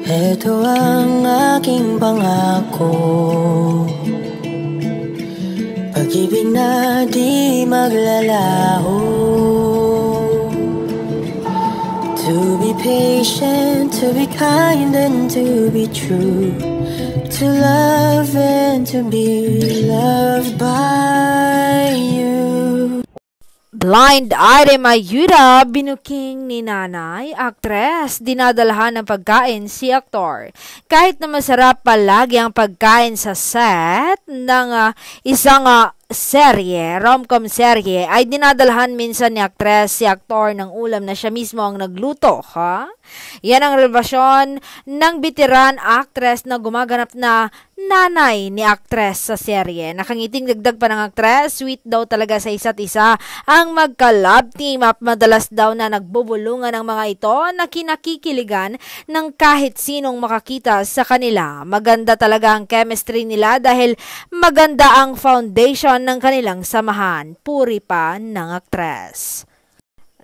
Ito ang aking pangako, pag-ibig na di maglalaho. To be patient, to be kind and to be true, to love and to be loved by you. Blind item ayuda, binuking ni nanay, aktres, dinadalhan ng pagkain si aktor. Kahit na masarap palagi ang pagkain sa set ng isang serye, rom-com serye, ay dinadalhan minsan ni aktres si aktor ng ulam na siya mismo ang nagluto, ha? Yan ang relasyon ng veteran actress na gumaganap na nanay ni aktres sa serye. Nakangiting dagdag pa ng aktres, sweet daw talaga sa isa't isa ang magka-love team up. Madalas daw na nagbubulungan ang mga ito na kinakikiligan ng kahit sinong makakita sa kanila. Maganda talaga ang chemistry nila dahil maganda ang foundation ng kanilang samahan. Puri pa ng aktres.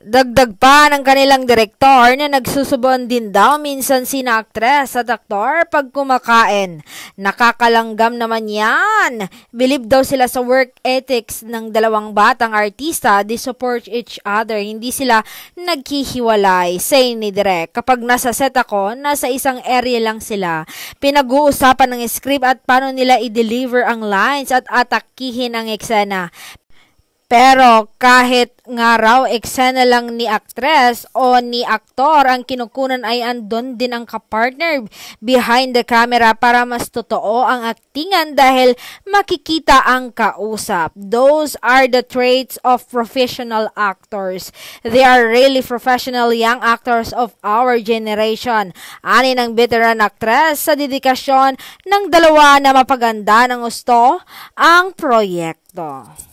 Dagdag pa ng kanilang direktor na nagsusubon din daw minsan sina aktres at aktor pag kumakain. Nakakalanggam naman yan. Believe daw sila sa work ethics ng dalawang batang artista. They support each other. Hindi sila naghihiwalay. Say ni Direk, kapag nasa set ako, nasa isang area lang sila. Pinag-uusapan ng script at paano nila i-deliver ang lines at atakihin ang eksena. Pero kahit nga raw eksena lang ni aktres o ni aktor ang kinukunan ay andon din ang kapartner behind the camera para mas totoo ang aktingan dahil makikita ang kausap. Those are the traits of professional actors. They are really professional young actors of our generation. Ani ng veteran actress sa dedikasyon ng dalawa na mapaganda ng gusto ang proyekto.